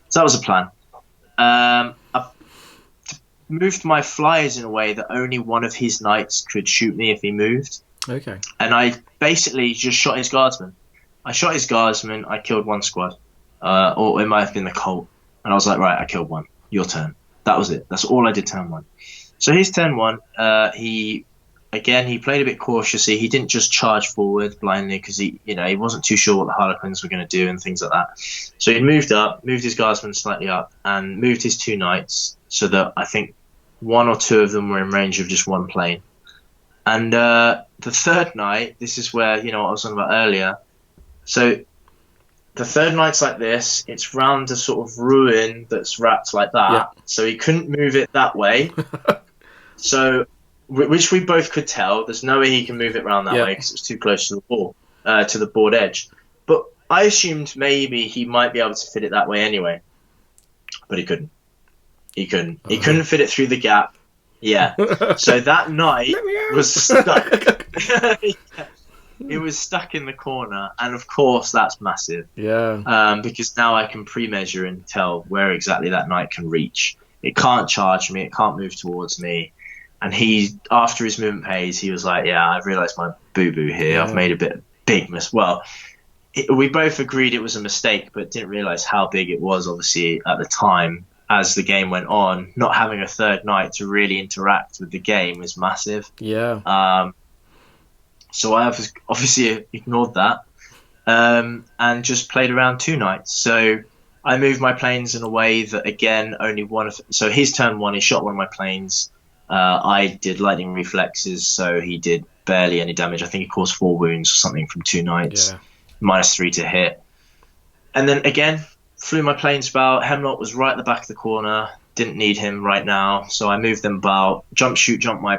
So that was the plan. I moved my flyers in a way that only one of his knights could shoot me if he moved. Okay. And I basically just shot his guardsman. I shot his guardsman, I killed one squad. Or it might have been the Colt. And I was like, right, I killed one. Your turn. That was it. That's all I did turn one. So his turn one, he played a bit cautiously. He didn't just charge forward blindly, because he wasn't too sure what the Harlequins were going to do and things like that. So he moved his guardsman slightly up, and moved his two knights so that I think one or two of them were in range of just one plane. And the third knight, this is where, you know, what I was talking about earlier. So the third knight's like this. It's round a sort of ruin that's wrapped like that. Yeah. So he couldn't move it that way. So, which we both could tell. There's no way he can move it around that way, because it's too close to the wall, to the board edge. But I assumed maybe he might be able to fit it that way anyway. But he couldn't. He couldn't fit it through the gap. Yeah. So that knight was stuck. It was stuck in the corner, and of course that's massive. Yeah. Because now I can pre-measure and tell where exactly that knight can reach. It can't charge me. It can't move towards me. And he, after his movement phase, he was like, "Yeah, I've realised my boo-boo here. Yeah. I've made a big mistake." Well, we both agreed it was a mistake, but didn't realise how big it was. Obviously, at the time, as the game went on, not having a third knight to really interact with the game was massive. Yeah. So I obviously ignored that, and just played around two knights. So I moved my planes in a way that, again, only one of... So his turn one, he shot one of my planes. I did lightning reflexes, so he did barely any damage. I think he caused 4 wounds or something from 2 knights. Yeah. -3 to hit. And then, again, flew my planes about. Hemlock was right at the back of the corner. Didn't need him right now. So I moved them about. Jump, shoot, jump my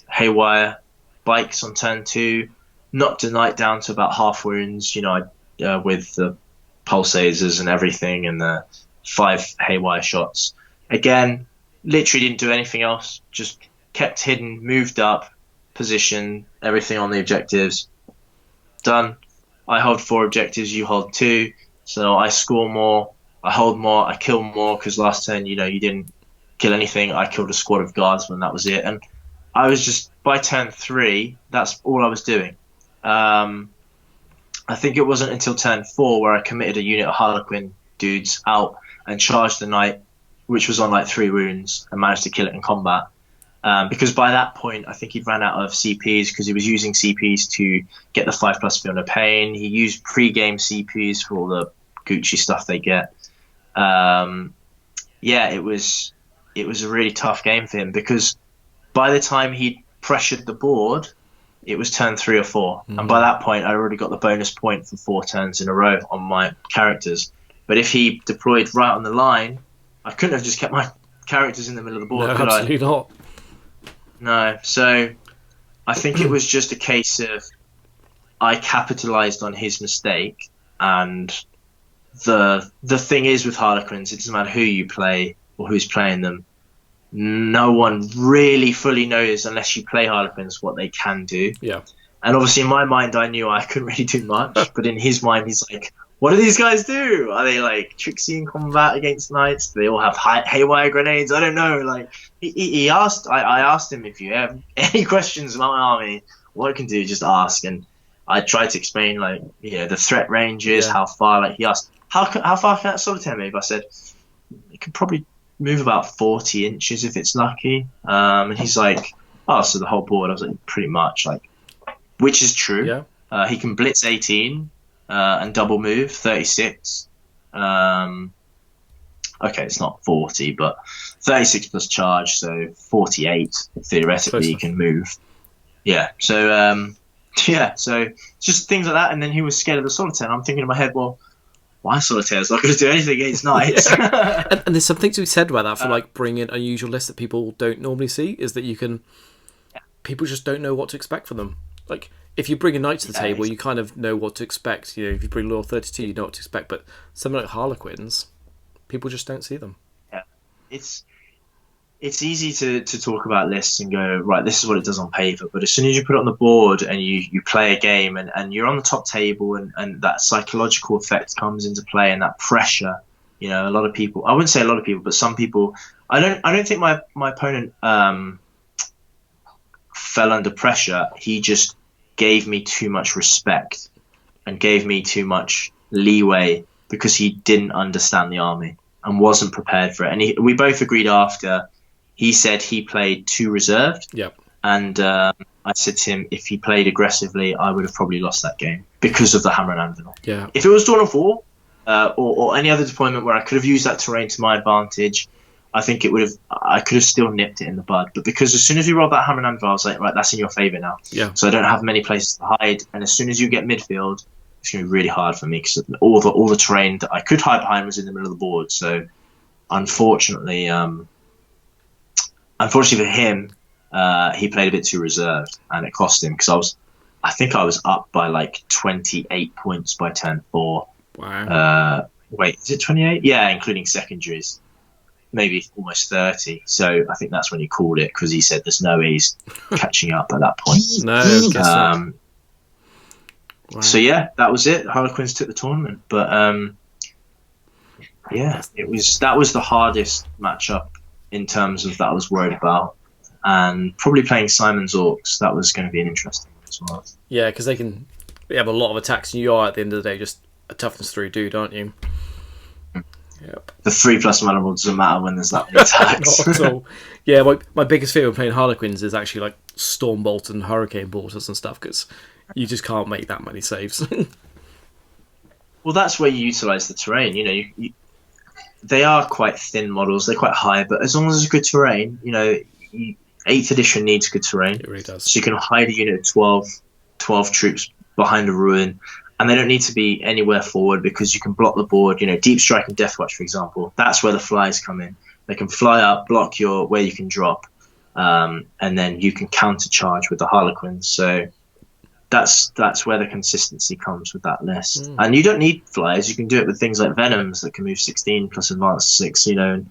Haywire bikes on turn 2, knocked a knight down to about half wounds, with the pulsators and everything, and the 5 Haywire shots. Again, literally didn't do anything else, just kept hidden, moved up, position, everything on the objectives. Done. I hold 4 objectives, you hold 2, so I score more, I hold more, I kill more, because last turn, you didn't kill anything. I killed a squad of guardsmen, that was it. And I was just, by turn 3, that's all I was doing. I think it wasn't until turn 4 where I committed a unit of Harlequin dudes out and charged the knight, which was on like 3 wounds, and managed to kill it in combat. Because by that point, I think he'd ran out of CPs, because he was using CPs to get the 5+ Feel No Pain. He used pre-game CPs for all the Gucci stuff they get. It was a really tough game for him, because by the time he pressured the board, it was turn 3 or 4. Mm-hmm. And by that point, I already got the bonus point for 4 turns in a row on my characters. But if he deployed right on the line, I couldn't have just kept my characters in the middle of the board, could I? Absolutely not. No. So I think it was just a case of I capitalized on his mistake. And the thing is with Harlequins, it doesn't matter who you play or who's playing them. No one really fully knows, unless you play Harlequins, what they can do. Yeah. And obviously in my mind, I knew I couldn't really do much. But in his mind, he's like, what do these guys do? Are they like tricksy in combat against knights? Do they all have haywire grenades? I don't know. Like he asked, I asked him, if you have any questions about my army, what I can do, just ask. And I tried to explain, like, the threat ranges, how far. Like he asked, how far can that Solitaire move? I said, it could probably move about 40 inches if it's lucky. And he's like, oh, so the whole board? I was like, pretty much, like, which is true. Yeah. He can blitz 18 and double move 36. Okay, it's not 40, but 36 plus charge, so 48 theoretically he can move. Yeah, so so just things like that. And then he was scared of the Solitaire. And I'm thinking in my head, well, why Solitaire's not going to do anything against knights? and there's something to be said about that for like bringing unusual lists that people don't normally see, is that you can, people just don't know what to expect from them. Like if you bring a knight to the table, you kind of know what to expect. If you bring Law 32, you know what to expect. But something like Harlequins, people just don't see them. Yeah, it's easy to talk about lists and go, right, this is what it does on paper. But as soon as you put it on the board and you play a game and you're on the top table and that psychological effect comes into play, and that pressure, a lot of people, I wouldn't say a lot of people, but some people, I don't think my opponent fell under pressure. He just gave me too much respect and gave me too much leeway, because he didn't understand the army and wasn't prepared for it. And we both agreed after. He said he played too reserved. Yep. And I said to him, if he played aggressively, I would have probably lost that game because of the hammer and anvil. Yeah. If it was Dawn of War or any other deployment where I could have used that terrain to my advantage, I think I could have still nipped it in the bud. But because as soon as we rolled that hammer and anvil, I was like, right, that's in your favour now. Yeah. So I don't have many places to hide. And as soon as you get midfield, it's going to be really hard for me, because all the terrain that I could hide behind was in the middle of the board. So unfortunately for him, he played a bit too reserved, and it cost him, because I think I was up by like 28 points by turn 4. Wow. Wait, is it 28? Yeah, including secondaries. Maybe almost 30. So I think that's when he called it, because he said there's no way he's catching up at that point. No, guess not. Wow. So yeah, that was it. Harlequins took the tournament, but that was the hardest matchup in terms of that I was worried about, and probably playing Simon's Orcs, that was going to be an interesting one as well. Yeah, because they have a lot of attacks, and you are at the end of the day just a toughness 3 dude, aren't you? Yep. The 3+ vulnerable doesn't matter when there's that many attacks. Not at all. Yeah, my biggest fear when playing Harlequins is actually like Stormbolt and Hurricane Bolters and stuff, because you just can't make that many saves. Well, that's where you utilise the terrain. They are quite thin models, they're quite high, but as long as there's good terrain, 8th edition needs good terrain. It really does. So you can hide a unit of 12 troops behind a ruin, and they don't need to be anywhere forward, because you can block the board. Deep Strike and Deathwatch, for example, that's where the flies come in. They can fly up, block where you can drop. and then you can countercharge with the Harlequins. So that's where the consistency comes with that list. And you don't need flyers. You can do it with things like Venoms that can move 16 plus advanced 6, and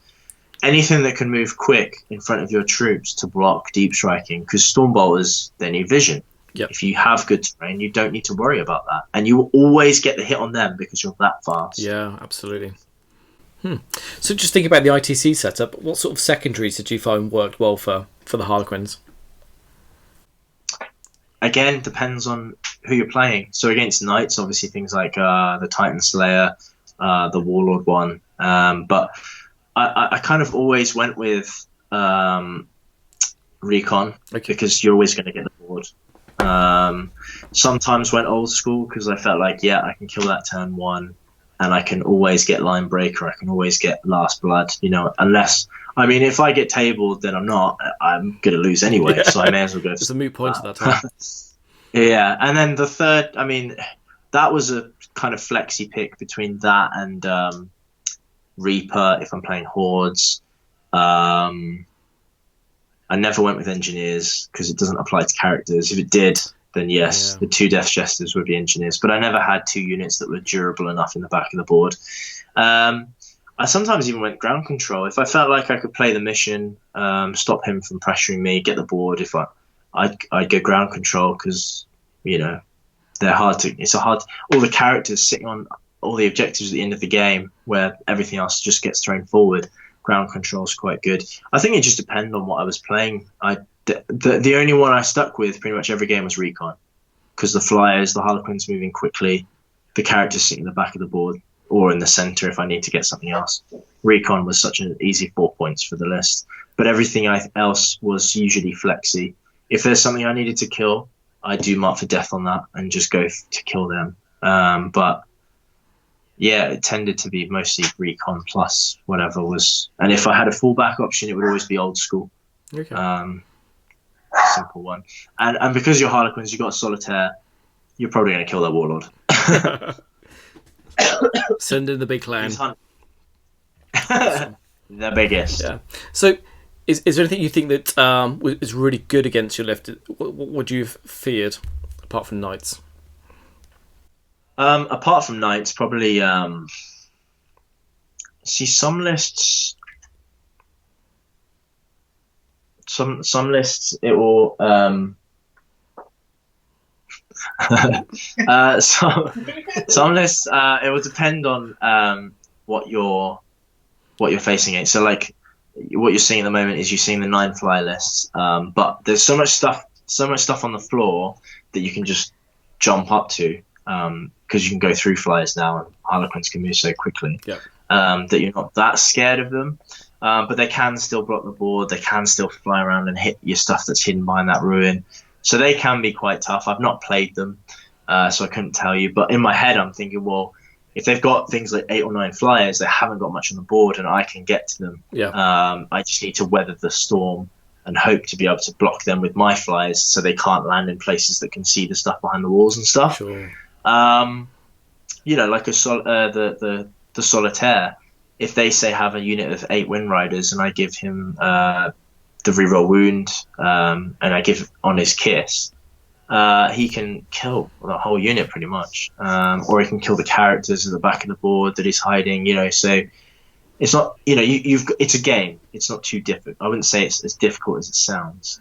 anything that can move quick in front of your troops to block deep striking, because Stormbolters, they need vision. Yep. If you have good terrain, you don't need to worry about that. And you will always get the hit on them because you're that fast. Yeah, absolutely. So just thinking about the ITC setup, what sort of secondaries did you find worked well for the Harlequins? Again, depends on who you're playing. So against Knights, obviously things like the Titan Slayer, the Warlord one. But I kind of always went with Recon, because you're always going to get the board. Sometimes went old school because I felt like, I can kill that turn 1. And I can always get Line Breaker. I can always get Last Blood, unless... I mean, if I get tabled, then I'm going to lose anyway, so I may as well go... It's a moot point at that time. Yeah, and then the third... I mean, that was a kind of flexi pick between that and Reaper, if I'm playing Hordes. I never went with Engineers, because it doesn't apply to characters. If it did... then yes, the 2 Death Jesters would be Engineers. But I never had 2 units that were durable enough in the back of the board. I sometimes even went Ground Control. If I felt like I could play the mission, stop him from pressuring me, get the board, I'd go Ground Control, because, they're hard to... all the characters sitting on all the objectives at the end of the game, where everything else just gets thrown forward. Ground Control is quite good. I think it just depended on what I was playing. The only one I stuck with pretty much every game was Recon, because the flyers, the Harlequins moving quickly, the characters sitting in the back of the board or in the center if I need to get something else. Recon was such an easy 4 points for the list, but everything else was usually flexi. If there's something I needed to kill, I do mark for death on that and just go to kill them. But yeah, it tended to be mostly Recon plus whatever was, and if I had a fallback option, it would always be old school. Okay. Simple one, and because you're Harlequins, you got Solitaire, you're probably going to kill that Warlord. Send in the big clan. The biggest. Yeah. So, is there anything you think that is really good against your left? What would you have feared apart from Knights? Apart from Knights, probably see some lists. Some lists it will some lists it will depend on what you're facing against. So like what you're seeing at the moment is you're seeing the 9 fly lists, but there's so much stuff on the floor that you can just jump up to, because you can go through flyers now, and Harlequins can move so quickly that you're not that scared of them. But they can still block the board. They can still fly around and hit your stuff that's hidden behind that ruin. So they can be quite tough. I've not played them, so I couldn't tell you. But in my head, I'm thinking, well, if they've got things like 8 or 9 flyers, they haven't got much on the board, and I can get to them. I just need to weather the storm and hope to be able to block them with my flyers, so they can't land in places that can see the stuff behind the walls and stuff. Sure. Like the Solitaire. If they say have a unit of 8 Wind Riders and I give him the reroll wound, and I give on his kiss, he can kill the whole unit pretty much, or he can kill the characters at the back of the board that he's hiding. So it's not, it's a game. It's not too difficult. I wouldn't say it's as difficult as it sounds.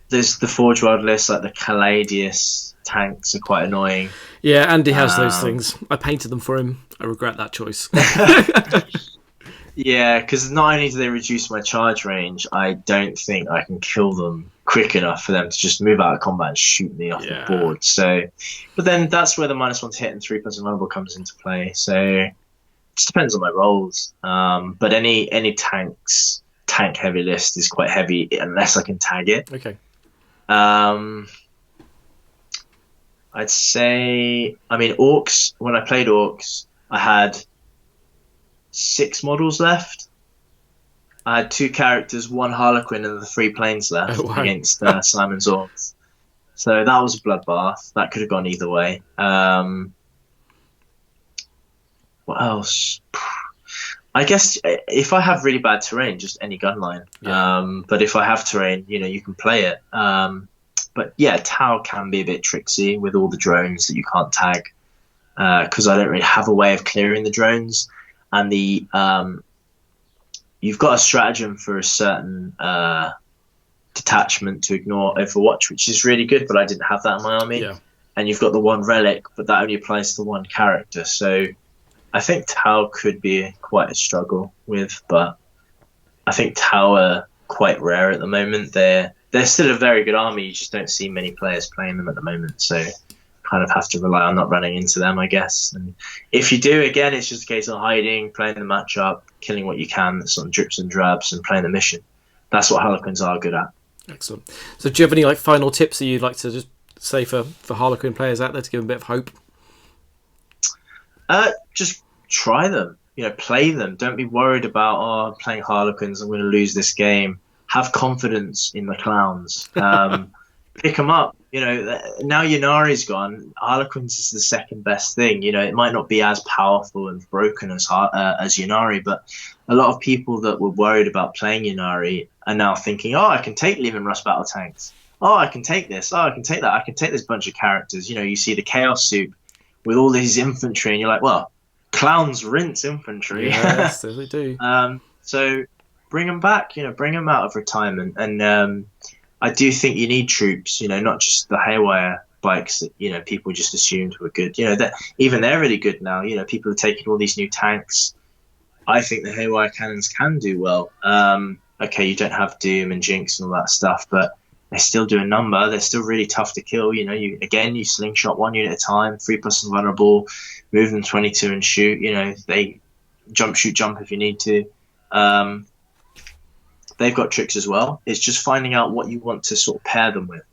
There's the Forge World list, like the Caladius tanks are quite annoying. Yeah, Andy has those things. I painted them for him. I regret that choice. Yeah, because not only do they reduce my charge range, I don't think I can kill them quick enough for them to just move out of combat and shoot me off the board. So, but then that's where the -1 to hit and 3+ invulnerable comes into play. So it just depends on my rolls. But any tank heavy list is quite heavy unless I can tag it. Okay. I'd say, Orcs, when I played Orcs, I had 6 models left. I had 2 characters, 1 Harlequin, and the 3 planes left against Simon's Orcs. So that was a bloodbath. That could have gone either way. What else? I guess if I have really bad terrain, just any gun line. Yeah. But if I have terrain, you can play it. But yeah, Tau can be a bit tricksy with all the drones that you can't tag, because I don't really have a way of clearing the drones, and you've got a stratagem for a certain detachment to ignore Overwatch, which is really good, but I didn't have that in my army. Yeah. And you've got the one relic, but that only applies to one character. So I think Tau could be quite a struggle with, but I think Tau are quite rare at the moment. They're still a very good army. You just don't see many players playing them at the moment. So kind of have to rely on not running into them, I guess. And if you do, again, it's just a case of hiding, playing the matchup, killing what you can, sort of drips and drabs, and playing the mission. That's what Harlequins are good at. Excellent. So do you have any final tips that you'd like to just say for Harlequin players out there to give them a bit of hope? Just try them. Play them. Don't be worried about, I'm playing Harlequins, I'm going to lose this game. Have confidence in the clowns. Pick them up. Now Ynnari's gone, Harlequins is the second best thing. It might not be as powerful and broken as Ynnari, but a lot of people that were worried about playing Ynnari are now thinking, I can take Leave and Rust battle tanks. I can take this. I can take that. I can take this bunch of characters. You see the Chaos Soup with all these infantry, and you're like, well, clowns rinse infantry. Yes, they do. So bring them back. Bring them out of retirement, and I do think you need troops. Not just the Haywire bikes that people just assumed were good. Even they're really good now. People are taking all these new tanks. I think the Haywire cannons can do well. Okay, you don't have Doom and Jinx and all that stuff, but they still do a number. They're still really tough to kill. You slingshot one unit at a time, 3+ invulnerable, move them 22 and shoot. They jump, shoot, jump if you need to. They've got tricks as well. It's just finding out what you want to sort of pair them with.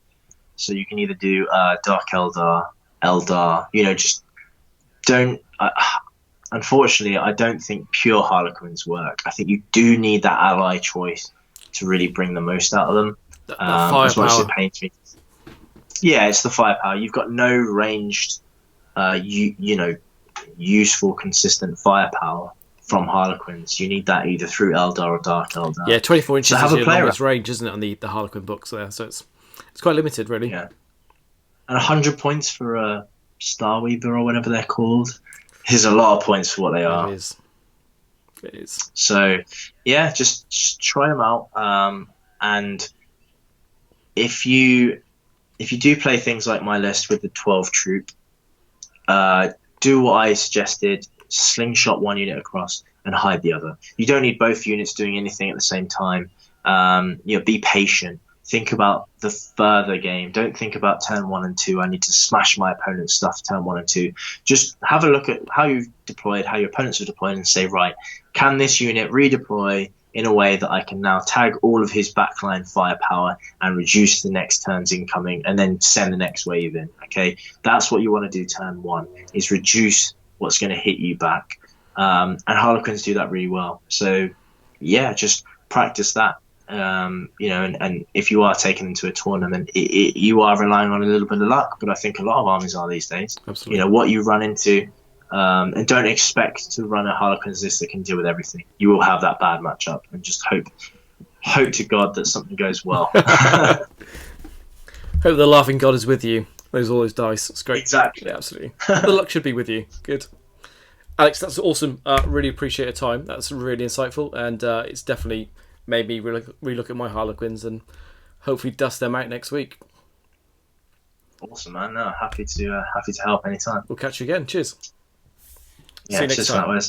So you can either do Dark Eldar. Just don't. Unfortunately, I don't think pure Harlequins work. I think you do need that ally choice to really bring the most out of them. As much as it pains me. Yeah, it's the firepower. You've got no ranged, useful, consistent firepower from Harlequins. You need that either through Eldar or Dark Eldar. Yeah, 24 inches is your longest range, isn't it, on the Harlequin books there? So it's quite limited, really. Yeah, and 100 points for a Starweaver or whatever they're called is a lot of points for what they are. It is. So yeah, just try them out, and if you do play things like my list with the 12 troop, do what I suggested: slingshot one unit across and hide the other. You don't need both units doing anything at the same time. Be patient. Think about the further game. Don't think about turn 1 and 2. I need to smash my opponent's stuff turn 1 and 2. Just have a look at how you've deployed, how your opponents are deployed, and say, right, can this unit redeploy in a way that I can now tag all of his backline firepower and reduce the next turn's incoming, and then send the next wave in. Okay, that's what you want to do turn 1, is reduce what's going to hit you back. And Harlequins do that really well. So yeah, just practice that. And if you are taken into a tournament, you are relying on a little bit of luck, but I think a lot of armies are these days. Absolutely. What you run into, and don't expect to run a Harlequins list that can deal with everything. You will have that bad matchup, and just hope to God that something goes well. Hope the laughing god is with you. Those all those dice. It's great. Exactly. Yeah, absolutely. The luck should be with you. Good. Alex, that's awesome. Really appreciate your time. That's really insightful, and it's definitely made me relook at my Harlequins and hopefully dust them out next week. Awesome, man. No, happy to help anytime. We'll catch you again. Cheers. Yeah, see you next time.